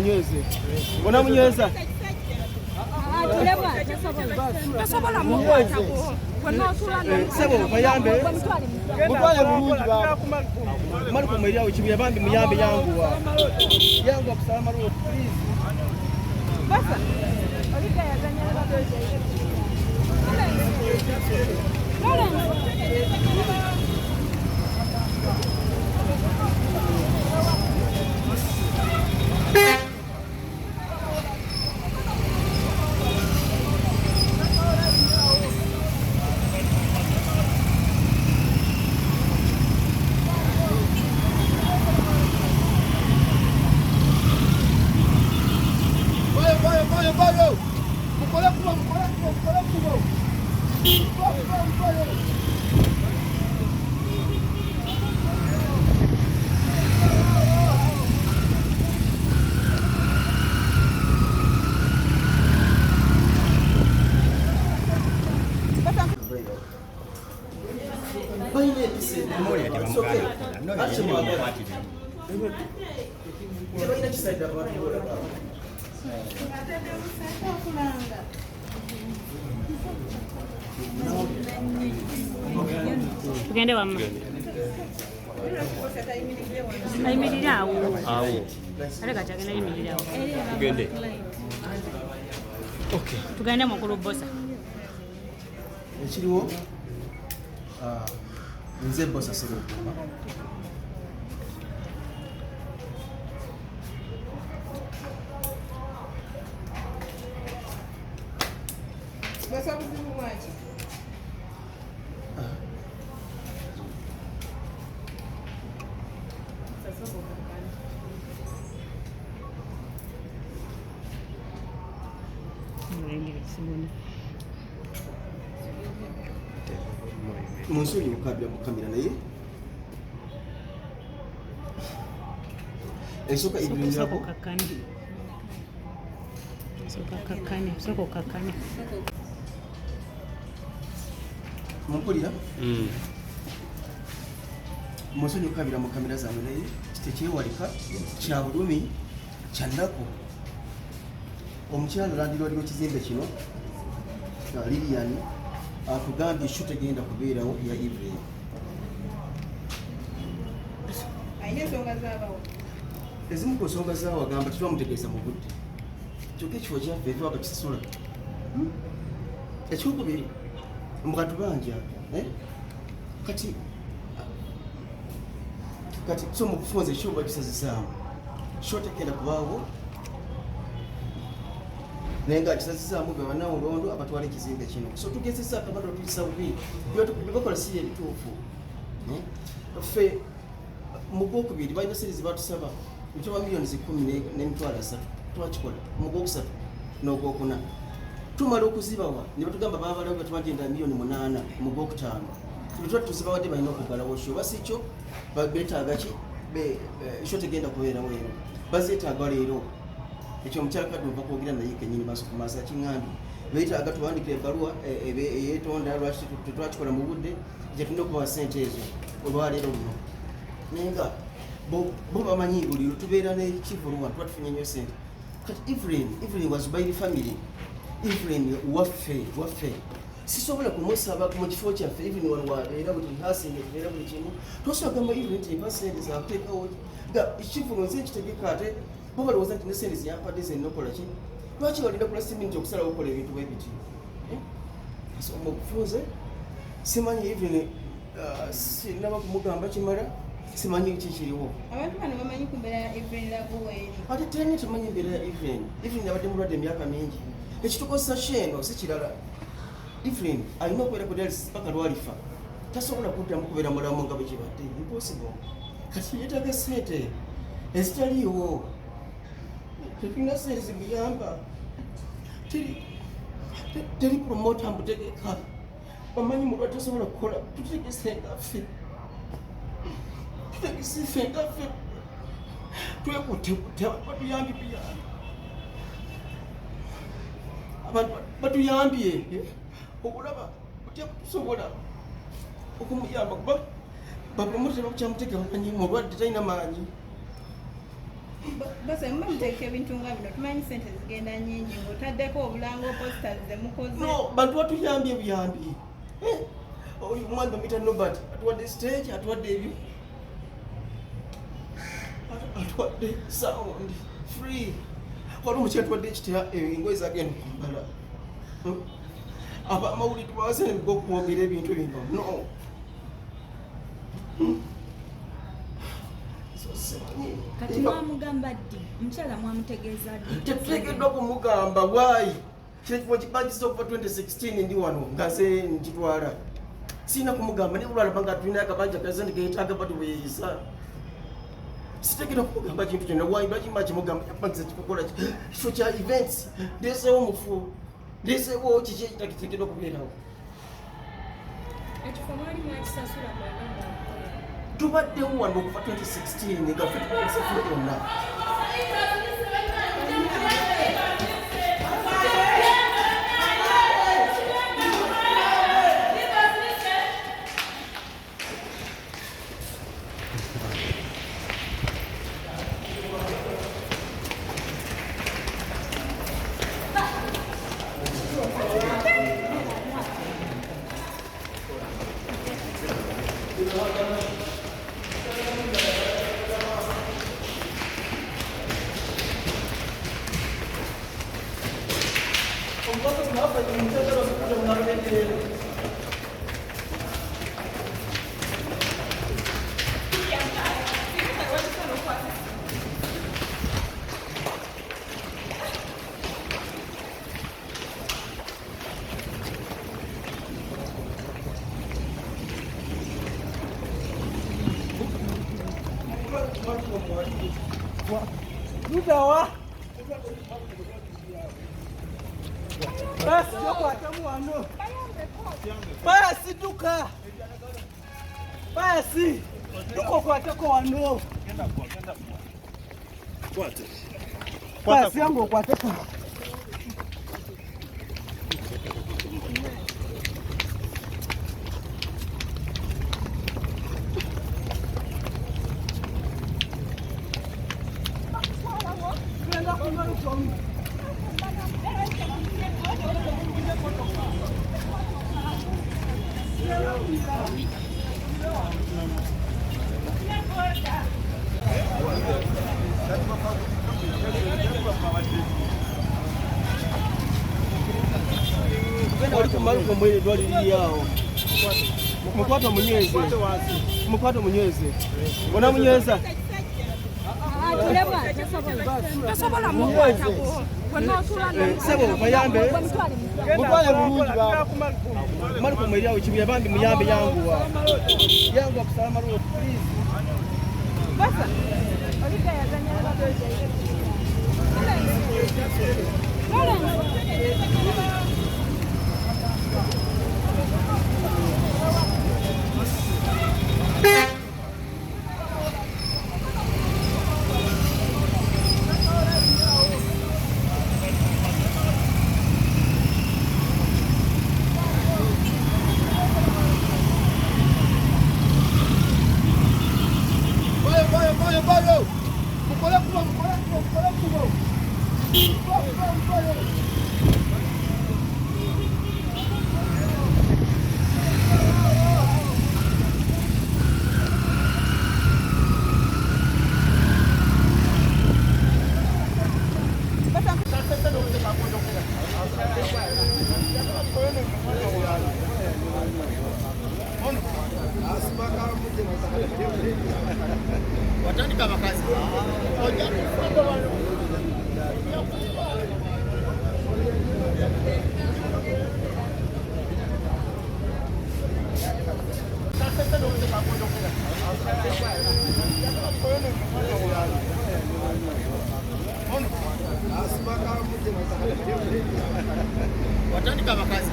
Nyeze. Mbona munyweza? Tasobola mukwatako. Sebo bayambe. Mutwale bulungi ba. Mali kumwelya ukibuye bambi muyambe yangu wa. Yangu akusala road please. Basa. Olika yazanya badoje. Tugende wamma. Ayimirira awo. Aleka kyagenda ayimirira awo. Tugende. Okay. Tugende mukulu bosa. Ekiriwo nze bosa sero. Bosa buzibu bwaki? Monsuri mukabya mukamera naye. Esoka ibirira ko kakani. Soka kakani, soko kakani. Mumpulira? Monsuri mukabira mukamera zawe naye kitekyewalika kya bulumi kyandako. Omukyalo landiro aliwo Kizimbe kino. Lilian atugambye shoot egenda kubeerawo ya Evelyn. Ayine ensonga z'abawo. Ezimu ku nsonga z'awo agamba titwamutegeeza mu budde. Kyokka ekifo kyaffe twaba kisasula. Ekyokubiri mukatubanja kati so mu kufunza ekyoba kisazaamu. Shoot egenda kubaawo nenga kisazaamu gwe banawo londo abatwala Kizimbe kino. So tugezesa akabato tuyisa bubi byotukubakola si ebituufu. Ffe mu gwokubiri balina series batusaba ekyoba miliyoni 10 n'emitwalo 3 twakikola mu gwokusatu n'ogwokuna tumala okuzibawa ne batugamba baabalawo batubagenda miliyoni 8 mu gwokutaano tubitwa tuzibawadde balina okugalawo kyo basikyo beetaaga ki ekyo tegenda kubeerawo ero bazeetaaga leero ekyo omukyala kadumva kwogera naye kenyini maaso ku maaso akiŋŋambye beetaaga tuwandikira ebbaluwa eyeetonda lwaki tetwakikola mu budde gye tulina okubawa ssente ezo olwaleero luno naye nga bo bamanyi buli tubeera n'ekivuluwa tuba tufunye nnyo ssente kati Evelyn was by the family. Evelyn waffe sisobola kumusaba mu kifo kyaffe Evelyn wabeera buli ntasinge tubeera buli kimu tosobola kugamba Evelyn nti mpa ssente zakuteekawo ekivulu nze nkitegeka ate bo balowooza nti ne ssente ziyampadde ze nnokola ki lwaki balinda kula siminti okusalawo okukola ebintu bwe biti omukufunze simanyi Evelyn sinaba kumugamba kimala simanyi kikiriwo Abantu bano bamanyi ku mbeera ya Evelyn Lagoweeri. ate tene tumanyi embeera ya Evelyn yabadde mulwadde emyaka mingi ekitukozesa kyeno si kirala Evelyn alina okubeera ku dialysis paka lwalifa tasobola kuddamu kubeera mulamu nga bwe kibadde impossible kati yeetaaga ssente ezitaliiwo tetulina ssente zimuyamba teri promota mbutegeka omanyi mulwadde tasobola kukola tutegese ngaffe tutegese ngaffe twekutte batuyambye abantu batuyambye okulaba kutya kusobola okumuyamba kuba bapromota bakyamutegeka bamanyi mulwadde talina maanyi Bose mba muteeka ebintu nga bino tumanyi sente zigenda nnyingi ng'otaddeko obulango posters ze mukoze. No, bantu batuyambye buyambi. Oyo omwana bamuyita Nobert atuwadde stage atuwadde ebyo. Atuwadde sound free. Waliwo omukyala atuwadde ekitera engoye zagenda okumbala. Abamawulire tubawasene okwogera ebintu bino. No. Kati mwamugamba ddi? Omukyala mwamutegeeza ddi? Tetuteekeddwa kumugamba waayi. Kino kibagisa okuva 2016 ndi wano nga nze nkitwala. Sina kumugamba naye olwalaba nga tulina akabanja kazandi keetaaga bati bweyeeyisa. Siteekeddwa kumugamba kintu kyonna waayi lwaki mba kimugamba yapangiza kikukola kifo kya events ndeeseewo mufu ndeeseewo kiki ekitakiteekeddwa kubeerawo. Ekifo mwali mwakisasula mwagamba okukola. Tubaddewo wano okuva 2016 nga ffe tukozesa kyonna. Dudawa. Basi yokwatamu wano. Basi duka. Basi. Duko kwatako wano. Kwate. Basi yangu kwatako. Mukwato munyweze. Mukwato munyweze. Bona munyweza. Tasobola mukwatako. Sebo bayambe. Mutwale bulungi ba. Mariko mweriawo ekibuya bambi muyambe yanguwa. Yanguwa kusalama road please. Basa. Olika yazanya abadoje. Watandika makazi. Watandika makazi.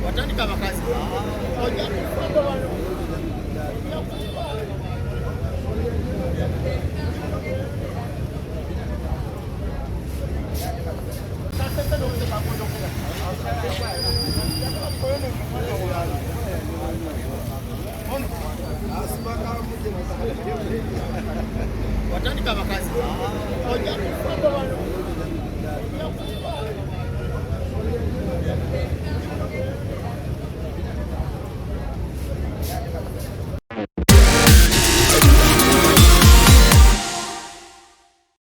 Watandika makazi. watandika abakazi ojja